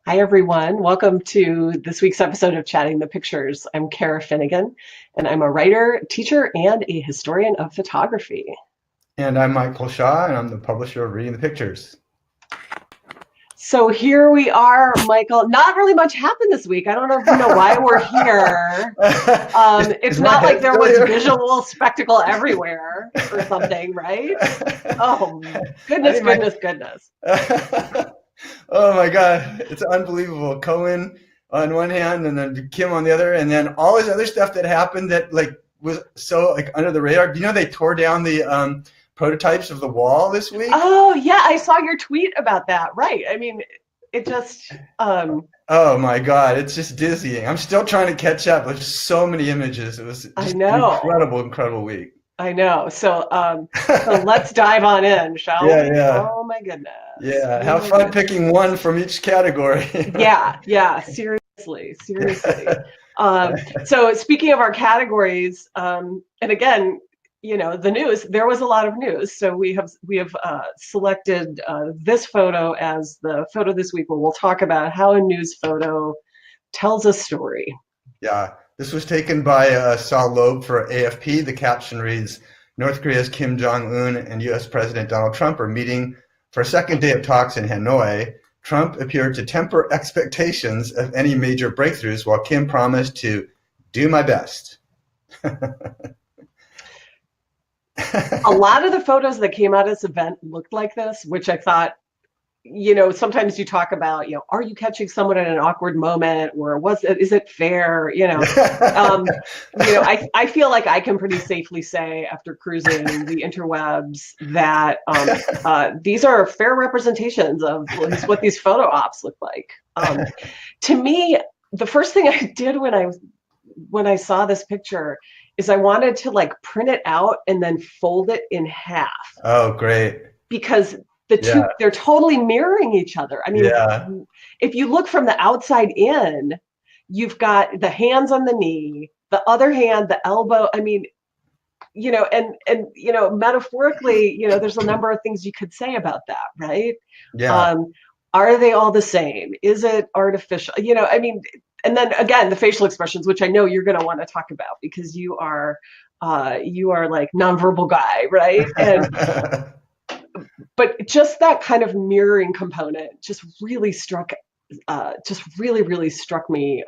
Hi, everyone. Welcome to this week's episode of Chatting the Pictures. I'm Cara Finnegan, and I'm a writer, teacher, and a historian of photography. And I'm Michael Shaw, and I'm the publisher of Reading the Pictures. So here we are, Michael. Not really much happened this week. I don't know if you know why we're here. Is It's my not like head there still was here? visual spectacle everywhere or something, right? Oh, I goodness, think my goodness, goodness. oh my God, it's unbelievable. Cohen on one hand, and then Kim on the other, and then all this other stuff that happened that was so under the radar. Do you know they tore down the prototypes of the wall this week? Oh, yeah, I saw your tweet about that. Right. I mean, it just, Oh my God, it's just dizzying. I'm still trying to catch up. There's so many images. It was I just an know. incredible week. I know. So let's dive on in, shall Yeah, we? yeah, Oh my goodness. yeah. Oh Have my fun goodness. picking one from each category. Yeah, yeah, seriously, seriously. So speaking of our categories, and again, the news, there was a lot of news. So we have selected this photo as the photo this week where we'll talk about how a news photo tells a story. Yeah, this was taken by Saul Loeb for AFP. The caption reads, North Korea's Kim Jong-un and US President Donald Trump are meeting for a second day of talks in Hanoi. Trump appeared to temper expectations of any major breakthroughs, while Kim promised to do my best. A lot of the photos that came out of this event looked like this, which I thought, sometimes you talk about, are you catching someone at an awkward moment, or is it fair? I feel like I can pretty safely say after cruising the interwebs that these are fair representations of at least what these photo ops look like. To me, the first thing I did when I saw this picture is I wanted to like print it out and then fold it in half Oh, great. because the two, Yeah, they're totally mirroring each other. I mean, yeah, if you look from the outside in, you've got the hands on the knee, the other hand, the elbow. I mean, metaphorically, there's a number of things you could say about that, right? yeah. Um, are they all the same? Is it artificial? I mean, and then again, the facial expressions, which I know you're going to want to talk about because you are like nonverbal guy, right? And but just that kind of mirroring component just really struck me,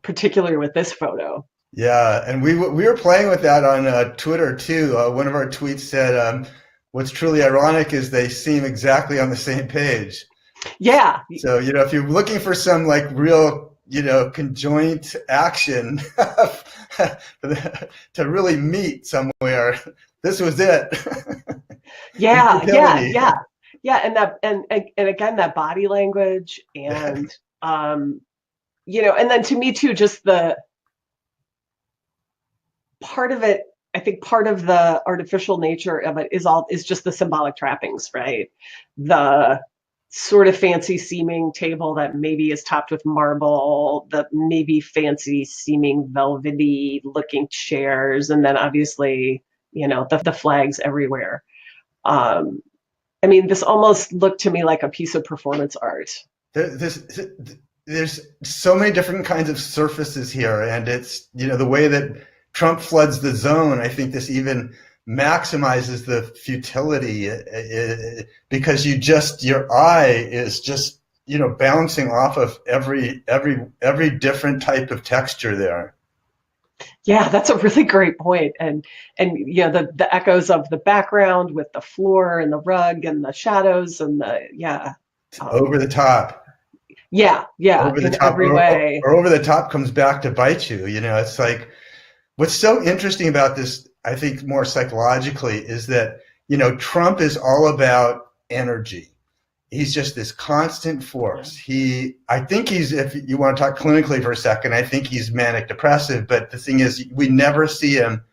particularly with this photo. Yeah, and we were playing with that on Twitter too. One of our tweets said, "What's truly ironic is they seem exactly on the same page." Yeah, So, if you're looking for some like real, conjoint action to really meet somewhere, this was it. yeah, yeah, Infertility. yeah, yeah, and and again that body language and and then to me too, just the part of it. I think part of the artificial nature of it is just the symbolic trappings, right? The sort of fancy seeming table that maybe is topped with marble, the maybe fancy seeming velvety looking chairs, and then obviously, the flags everywhere. Um, I mean, this almost looked to me like a piece of performance art. There, there's so many different kinds of surfaces here, and it's the way that Trump floods the zone. I think this even maximizes the futility because your eye is just bouncing off of every different type of texture there. Yeah, that's a really great point. And the echoes of the background with the floor and the rug and the shadows and the yeah. Over Um, the top. yeah, Over the in top, every way. or over the top comes back to bite you. It's like what's so interesting about this, I think more psychologically, is that, Trump is all about energy. He's just this constant Yeah. force. I think if you want to talk clinically for a second, I think he's manic depressive. But the thing is, we never see him,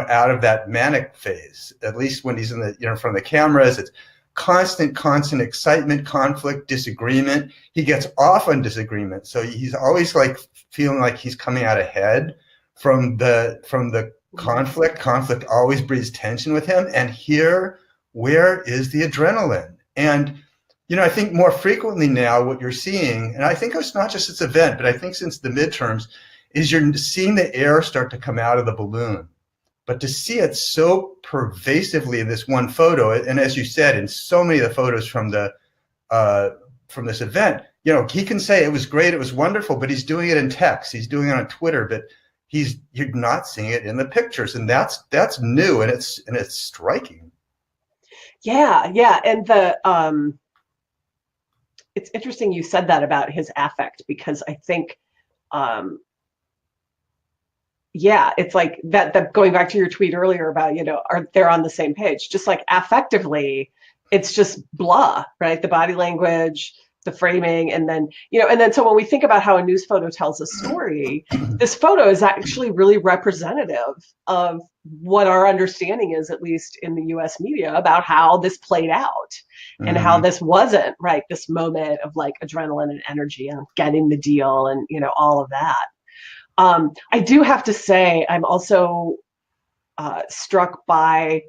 out of that manic phase, at least when he's in the, in front of the cameras. It's constant excitement, conflict, disagreement. He gets off on disagreement. So he's always like feeling like he's coming out ahead from the conflict. Conflict always breeds tension with him. And here, where is the adrenaline? And I think more frequently now what you're seeing, and I think it's not just this event, but I think since the midterms, is you're seeing the air start to come out of the balloon. But to see it so pervasively in this one photo, and as you said, in so many of the photos from this event, he can say it was great, it was wonderful, but he's doing it in text, he's doing it on Twitter, but you're not seeing it in the pictures, and that's new, and it's striking. Yeah, and it's interesting you said that about his affect, because I think it's like that going back to your tweet earlier about, they're on the same page, just like affectively, it's just blah, right? The body language, the framing, and then so when we think about how a news photo tells a story, this photo is actually really representative of what our understanding is, at least in the US media, about how this played out and how this wasn't, right, this moment of like adrenaline and energy and getting the deal and all of that. I do have to say, I'm also struck by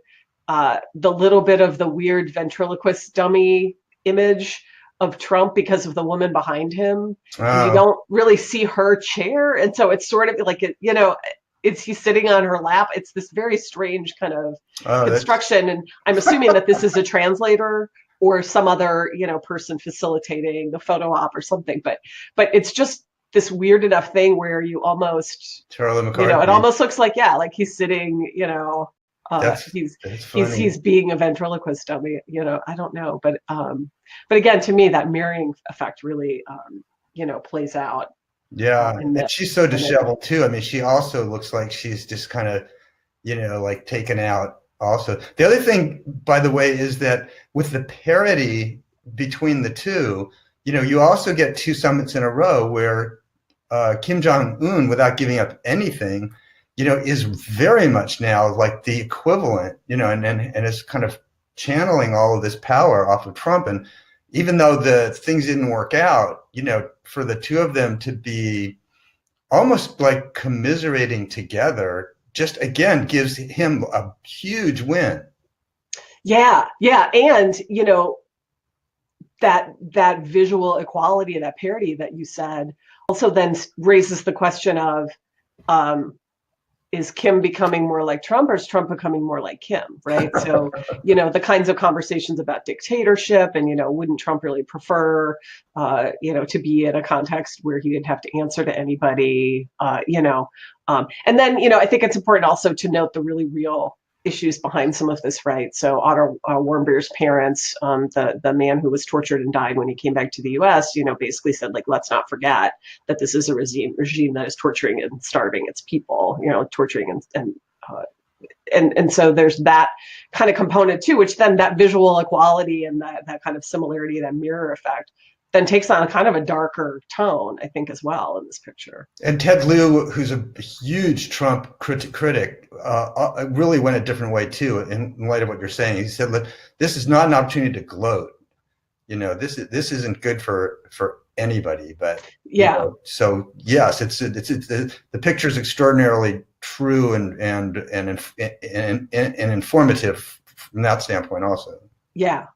the little bit of the weird ventriloquist dummy image of Trump because of the woman behind him. And you don't really see her chair. And so it's sort of like, he's sitting on her lap. It's this very strange kind of construction. And I'm assuming that this is a translator or some other, person facilitating the photo op or something. But it's just this weird enough thing where you almost, Charlie McCarthy. It almost looks like, like he's sitting, he's being a ventriloquist dummy, I don't know. But again, to me, that mirroring effect really, plays out. Yeah. And she's so disheveled too. I mean, she also looks like she's just kind of, like taken out also. The other thing, by the way, is that with the parity between the two, you also get two summits in a row where Kim Jong-un, without giving up anything, is very much now like the equivalent, and is kind of channeling all of this power off of Trump. And even though the things didn't work out, for the two of them to be almost like commiserating together, just again gives him a huge win. Yeah. And, that visual equality and that parity that you said also then raises the question of, is Kim becoming more like Trump, or is Trump becoming more like Kim, right? So, the kinds of conversations about dictatorship and, wouldn't Trump really prefer, to be in a context where he didn't have to answer to anybody, and then, I think it's important also to note the really real issues behind some of this, right? So Otto Warmbier's parents, the man who was tortured and died when he came back to the U.S., basically said, like, let's not forget that this is a regime that is torturing and starving its people, torturing and so there's that kind of component too, which then that visual equality and that kind of similarity, that mirror effect, then takes on a kind of a darker tone, I think, as well in this picture. And Ted Lieu, who's a huge Trump critic, really went a different way too. In light of what you're saying, he said, "Look, this is not an opportunity to gloat. This isn't good for anybody." But so yes, it's the picture is extraordinarily true and informative from that standpoint also. Yeah.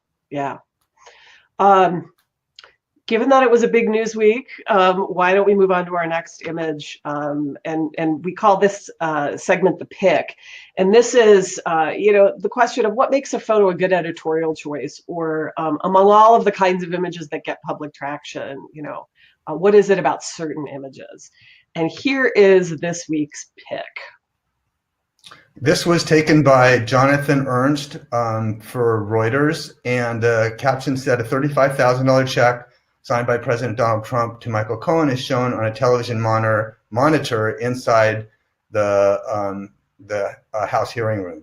Given that it was a big news week, why don't we move on to our next image? And we call this segment the pick. And this is, the question of what makes a photo a good editorial choice, or among all of the kinds of images that get public traction, what is it about certain images? And here is this week's pick. This was taken by Jonathan Ernst for Reuters, and the caption said, "A $35,000 check signed by President Donald Trump to Michael Cohen is shown on a television monitor inside the House hearing room."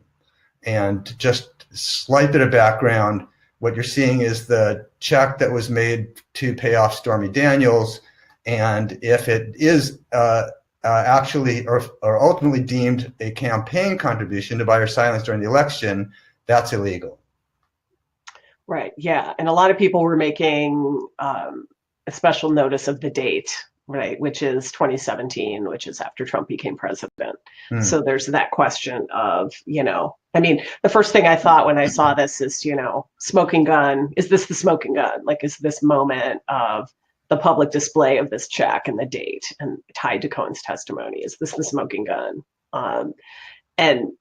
And just a slight bit of background, what you're seeing is the check that was made to pay off Stormy Daniels, and if it is actually or ultimately deemed a campaign contribution to buy her silence during the election, that's illegal. Right. Yeah. And a lot of people were making a special notice of the date right? Which is 2017, which is after Trump became president. Hmm. So there's that question of, I mean, the first thing I thought when I saw this is, smoking gun. Is this the smoking gun? Like, is this moment of the public display of this check and the date and tied to Cohen's testimony? Is this the smoking gun? And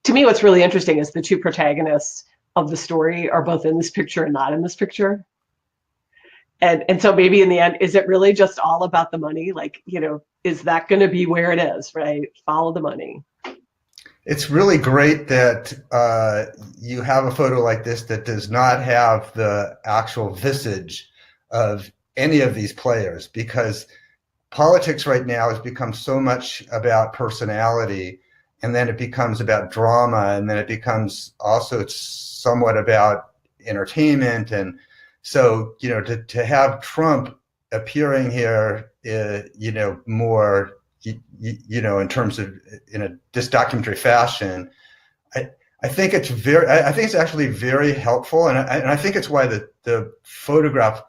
to me, what's really interesting is the two protagonists of the story are both in this picture and not in this picture. And so maybe in the end, is it really just all about the money? Like, is that going to be where it is, right? Follow the money. It's really great that you have a photo like this that does not have the actual visage of any of these players, because politics right now has become so much about personality, and then it becomes about drama, and then it becomes also somewhat about entertainment. And so, to have Trump appearing here, more, in terms of this documentary fashion, I think it's actually very helpful, and I think it's why the photograph,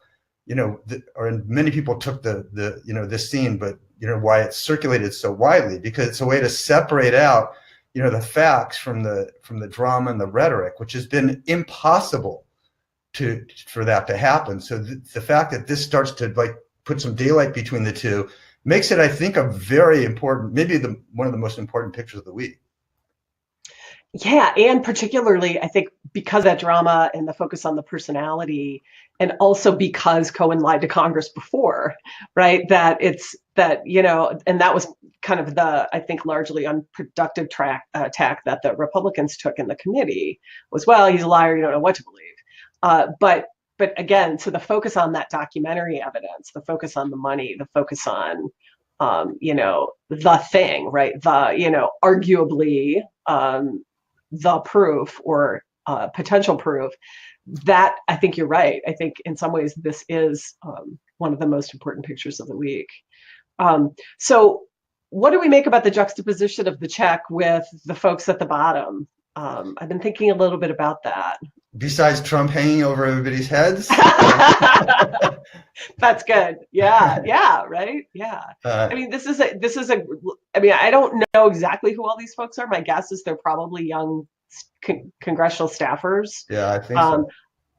or many people took this scene, but why it's circulated so widely, because it's a way to separate out, the facts from the drama and the rhetoric, which has been impossible for that to happen. So the fact that this starts to put some daylight between the two makes it, I think, a very important, maybe one of the most important pictures of the week. Yeah, and particularly, I think, because of that drama and the focus on the personality, and also because Cohen lied to Congress before, right? That and that was kind of I think, largely unproductive attack that the Republicans took in the committee was, well, he's a liar, you don't know what to believe. But again, so the focus on that documentary evidence, the focus on the money, the focus on, the thing, right? The, arguably, the proof or potential proof, that I think you're right. I think in some ways this is one of the most important pictures of the week. So what do we make about the juxtaposition of the check with the folks at the bottom? I've been thinking a little bit about that. Besides Trump hanging over everybody's heads? That's good. Yeah, right? Yeah. I mean, I don't know exactly who all these folks are. My guess is they're probably young congressional staffers. Yeah, I think so.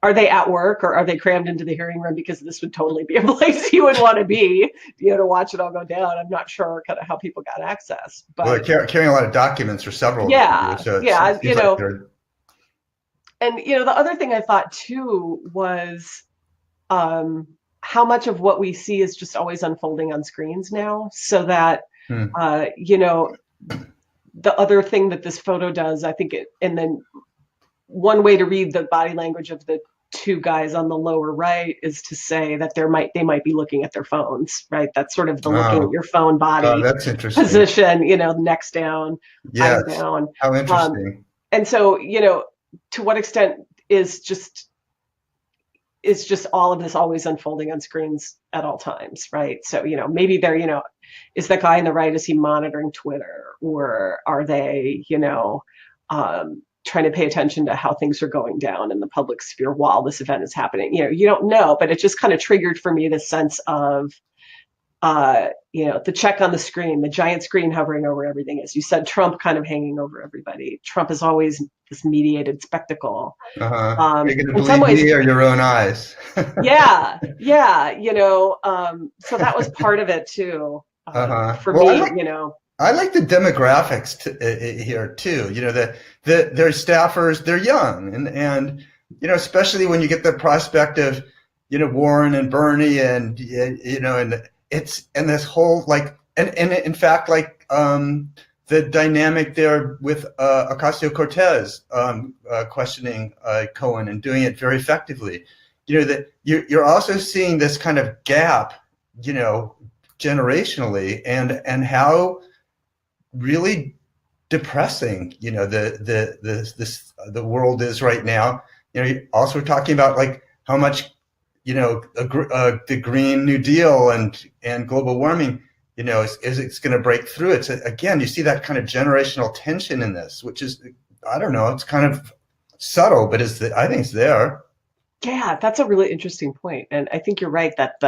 Are they at work, or are they crammed into the hearing room? Because this would totally be a place you would want to be, to watch it all go down. I'm not sure kind of how people got access. But they're carrying a lot of documents for several. Yeah, so yeah, and the other thing I thought too was how much of what we see is just always unfolding on screens now. So that the other thing that this photo does, I think, and then one way to read the body language of the two guys on the lower right is to say that they might be looking at their phones, right? That's sort of the looking at your phone body that's interesting. Position, necks down, eyes down. How interesting. And so, to what extent is just all of this always unfolding on screens at all times, right? So, maybe they're, is that guy on the right, is he monitoring Twitter, or are they, trying to pay attention to how things are going down in the public sphere while this event is happening? You don't know, but it just kind of triggered for me this sense of, the check on the screen, the giant screen hovering over everything. As you said, Trump kind of hanging over everybody. Trump is always this mediated spectacle. You're going to believe me or your own eyes. yeah. So that was part of it too, for me. I like the demographics here too. They're staffers, they're young, and especially when you get the prospect of Warren and Bernie, and and it's, and this whole and in fact, the dynamic there with Ocasio-Cortez questioning Cohen and doing it very effectively. That you're also seeing this kind of gap, generationally, and how really depressing the world is right now. Also talking about how much the Green New Deal and global warming is it's going to break through. It's again, you see that kind of generational tension in this, which is, I don't know, it's kind of subtle, but I think it's there. Yeah, that's a really interesting point, and I think you're right that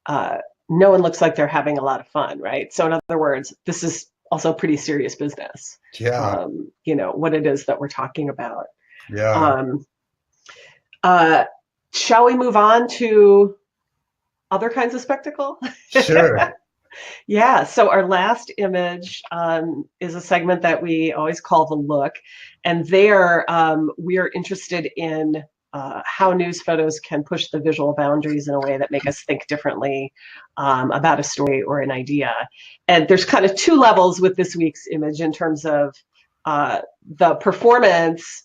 no one looks like they're having a lot of fun, right? So in other words, this is also pretty serious business. Yeah. What it is that we're talking about. Yeah. Shall we move on to other kinds of spectacle? Sure. Yeah, so our last image is a segment that we always call The Look. And there we are interested in how news photos can push the visual boundaries in a way that make us think differently about a story or an idea. And there's kind of two levels with this week's image in terms of the performance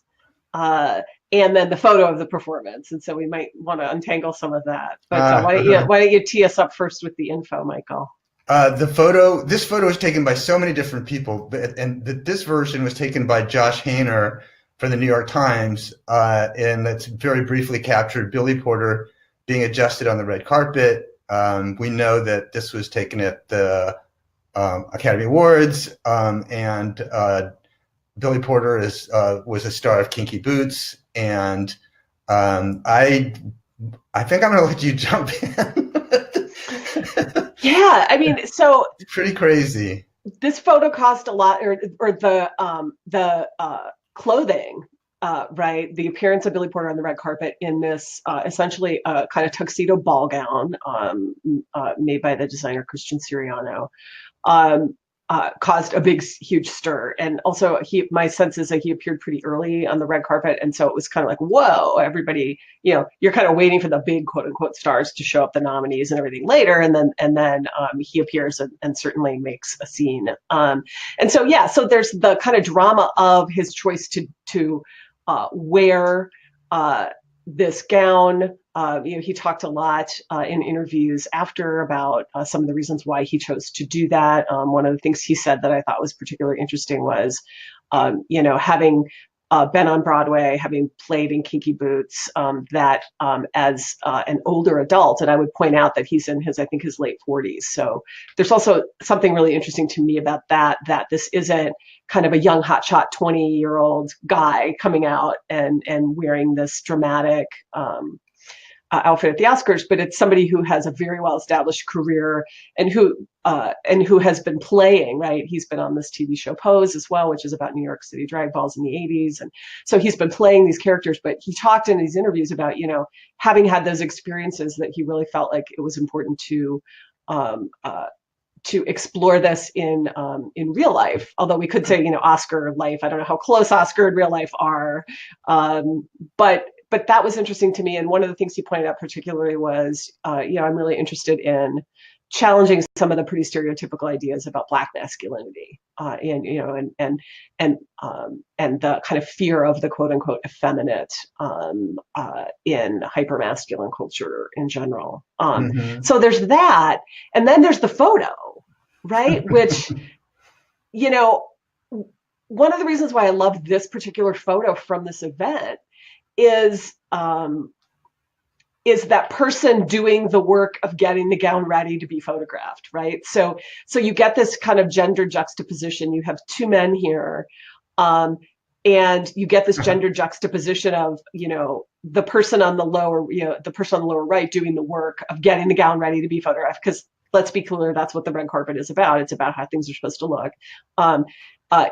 and then the photo of the performance. And so we might want to untangle some of that. But why don't you tee us up first with the info, Michael? This photo was taken by so many different people, and this version was taken by Josh Hainer for the New York Times, and that's very briefly captured Billy Porter being adjusted on the red carpet. We know that this was taken at the Academy Awards, and Billy Porter was a star of Kinky Boots, and I think I'm going to let you jump in. Yeah, I mean, so it's pretty crazy. This photo cost a lot, or the clothing, right? The appearance of Billy Porter on the red carpet in this essentially kind of tuxedo ball gown made by the designer Christian Siriano. Caused a big, huge stir. And also my sense is that he appeared pretty early on the red carpet. And so it was kind of like, whoa, everybody, you're kind of waiting for the big quote unquote stars to show up, the nominees and everything later. And then he appears and certainly makes a scene. And so, yeah, so there's the kind of drama of his choice to wear this gown. He talked a lot in interviews after about some of the reasons why he chose to do that. One of the things he said that I thought was particularly interesting was, having been on Broadway, having played in Kinky Boots, that as an older adult, and I would point out that he's in his late 40s. So there's also something really interesting to me about that this isn't kind of a young hotshot 20-year-old guy coming out and wearing this dramatic outfit at the Oscars, but it's somebody who has a very well-established career and who has been playing, right? He's been on this TV show Pose as well, which is about New York City drag balls in the 80s. And so he's been playing these characters, but he talked in these interviews about, having had those experiences, that he really felt like it was important to explore this in real life. Although we could say, Oscar life, I don't know how close Oscar and real life are, but that was interesting to me. And one of the things he pointed out particularly was, I'm really interested in challenging some of the pretty stereotypical ideas about Black masculinity, and the kind of fear of the quote unquote effeminate in hypermasculine culture in general. So there's that, and then there's the photo, right? Which, one of the reasons why I love this particular photo from this event is that person doing the work of getting the gown ready to be photographed, right? So you get this kind of gender juxtaposition. You have two men here, and you get this gender juxtaposition of, the person on the lower, right doing the work of getting the gown ready to be photographed. Because let's be clear, that's what the red carpet is about. It's about how things are supposed to look.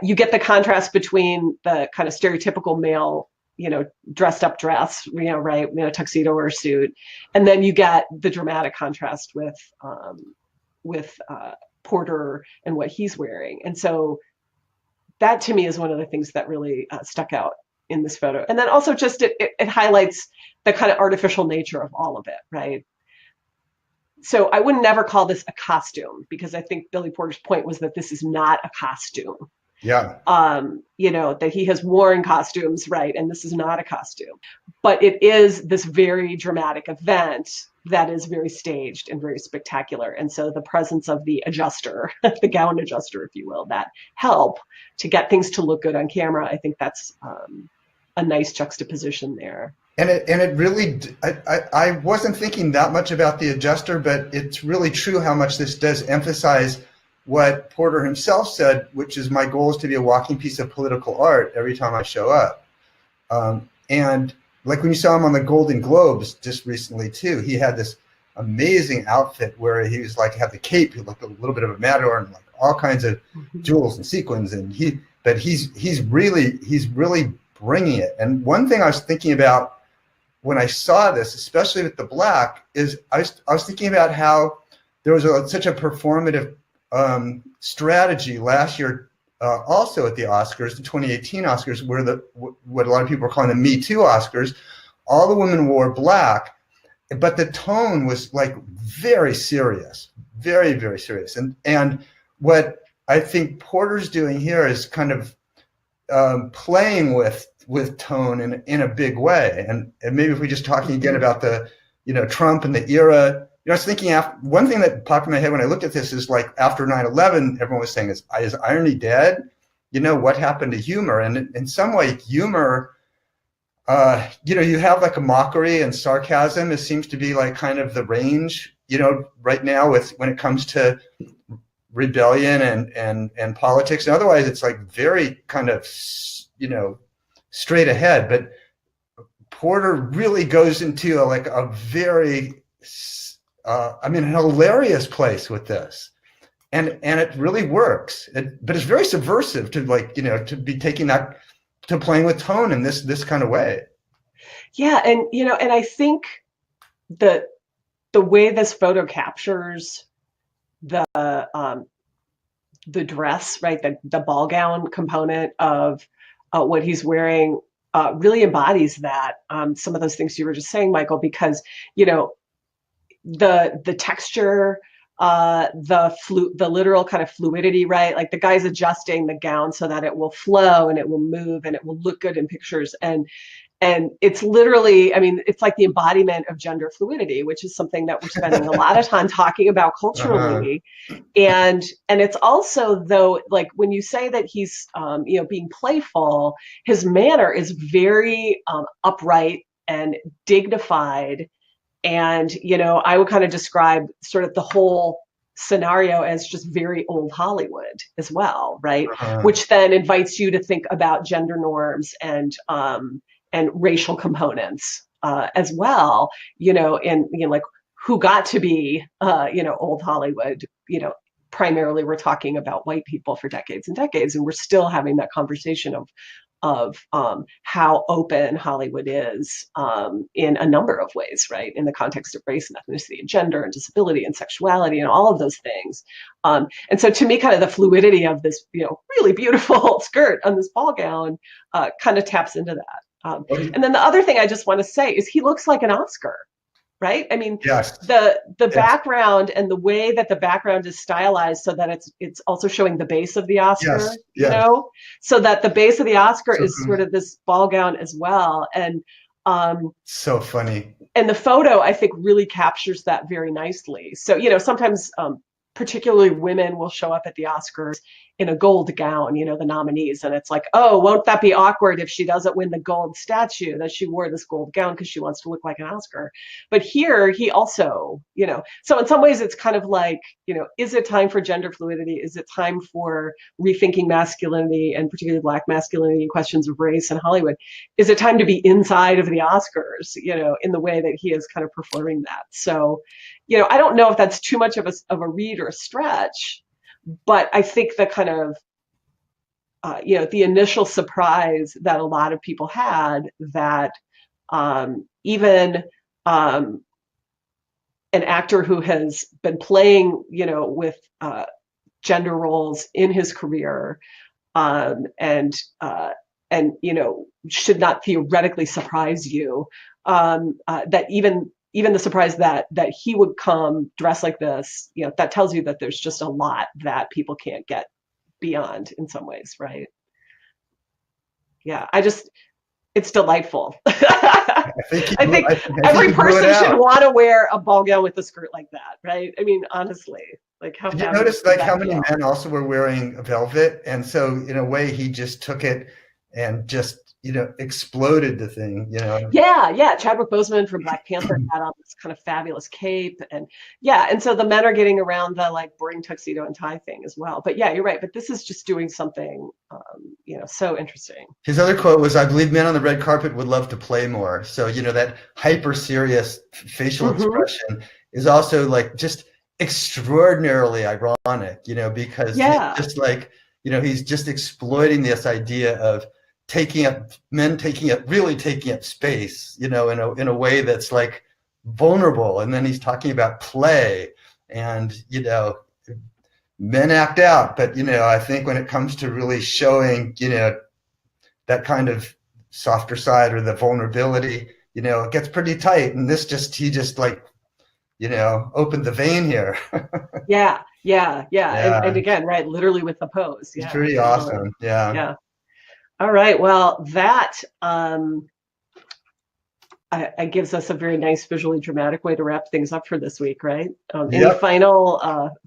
You get the contrast between the kind of stereotypical male, dressed up dress, right, tuxedo or suit, and then you get the dramatic contrast with Porter and what he's wearing. And so that to me is one of the things that really stuck out in this photo. And then also just it highlights the kind of artificial nature of all of it, right? So I would never call this a costume, because I think Billy Porter's point was that this is not a costume. Yeah. That he has worn costumes, right? And this is not a costume, but it is this very dramatic event that is very staged and very spectacular. And so the presence of the adjuster, the gown adjuster, if you will, that help to get things to look good on camera, I think that's a nice juxtaposition there. And it really, I wasn't thinking that much about the adjuster, but it's really true how much this does emphasize what Porter himself said, which is, my goal is to be a walking piece of political art every time I show up. And like when you saw him on the Golden Globes just recently too, he had this amazing outfit where he was like, had the cape, he looked a little bit of a matador, and like all kinds of jewels and sequins. And he's really bringing it. And one thing I was thinking about when I saw this, especially with the black, is I was thinking about how there was such a performative strategy last year, also at the Oscars, the 2018 Oscars, where what a lot of people are calling the Me Too Oscars. All the women wore black, but the tone was like very serious, very, very serious. And what I think Porter's doing here is kind of playing with tone in a big way. And maybe if we just talking again about the, Trump and the era, I was thinking one thing that popped in my head when I looked at this is like after 9/11, everyone was saying, is irony dead? What happened to humor? And in some way, humor, you have like a mockery and sarcasm. It seems to be like kind of the range, right now when it comes to rebellion and politics. And otherwise, it's like very kind of, straight ahead. But Porter really goes into a very, hilarious place with this. And it really works. But it's very subversive to be taking that, to playing with tone in this kind of way. Yeah, and and I think the way this photo captures the dress, right, the ball gown component of what he's wearing really embodies that. Some of those things you were just saying, Michael, because the texture, the literal kind of fluidity, right? Like the guy's adjusting the gown so that it will flow and it will move and it will look good in pictures. And it's literally, it's like the embodiment of gender fluidity, which is something that we're spending a lot of time talking about culturally. And it's also, though, like when you say that he's, being playful, his manner is very upright and dignified. And, I would kind of describe sort of the whole scenario as just very old Hollywood as well, right? Which then invites you to think about gender norms and racial components as well, and like who got to be, old Hollywood. Primarily we're talking about white people for decades and decades, and we're still having that conversation of how open Hollywood is in a number of ways, right? In the context of race and ethnicity and gender and disability and sexuality and all of those things. And so to me, kind of the fluidity of this, really beautiful skirt on this ball gown kind of taps into that. And then the other thing I just want to say is he looks like an Oscar, right? Yes. The background and the way that the background is stylized so that it's also showing the base of the Oscar, so that the base of the Oscar is sort of this ball gown as well. And so funny. And the photo, I think, really captures that very nicely. So, sometimes particularly women will show up at the Oscars in a gold gown, the nominees. And it's like, oh, won't that be awkward if she doesn't win the gold statue that she wore this gold gown because she wants to look like an Oscar. But here he also, so in some ways it's kind of like, is it time for gender fluidity? Is it time for rethinking masculinity and particularly Black masculinity and questions of race in Hollywood? Is it time to be inside of the Oscars, in the way that he is kind of performing that? So, I don't know if that's too much of a read or a stretch, but I think the kind of, the initial surprise that a lot of people had that even an actor who has been playing, with gender roles in his career and should not theoretically surprise you, that even the surprise that he would come dressed like this, that tells you that there's just a lot that people can't get beyond in some ways, right? Yeah, it's delightful. I think every person should want to wear a ball gown with a skirt like that, right? Honestly, like how. Did you notice how many men also were wearing velvet? And so in a way, he just took it and just exploded the thing, Yeah. Chadwick Boseman from Black Panther had on this kind of fabulous cape, and so the men are getting around the like boring tuxedo and tie thing as well. But yeah, you're right. But this is just doing something, so interesting. His other quote was, "I believe men on the red carpet would love to play more." So that hyper serious facial expression is also like just extraordinarily ironic, you know, because he's just like, you know, he's just exploiting this idea of really taking up space, you know, in a way that's like vulnerable. And then he's talking about play and, you know, men act out. But, you know, I think when it comes to really showing, you know, that kind of softer side or the vulnerability, you know, it gets pretty tight. And he just like, you know, opened the vein here. Yeah. And again, right, literally with the pose. It's pretty awesome. Yeah. All right. Well, that gives us a very nice visually dramatic way to wrap things up for this week, right? Any final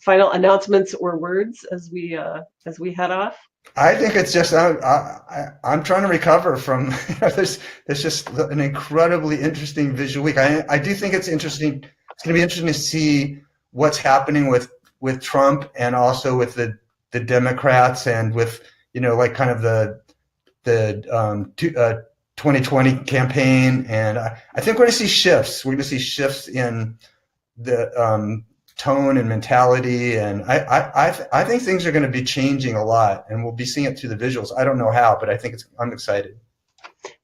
announcements or words as we head off? I think it's just I'm trying to recover from there's just an incredibly interesting visual week. I do think it's interesting. It's going to be interesting to see what's happening with Trump and also with the Democrats and with, you know, like kind of the 2020 campaign. And I think we're going to see shifts. We're going to see shifts in the tone and mentality, and I think things are going to be changing a lot, and we'll be seeing it through the visuals. I don't know how, but I think I'm excited.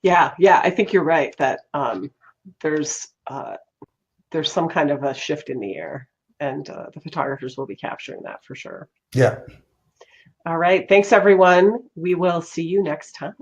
Yeah, I think you're right that there's some kind of a shift in the air, and the photographers will be capturing that for sure. Yeah. All right, thanks everyone. We will see you next time.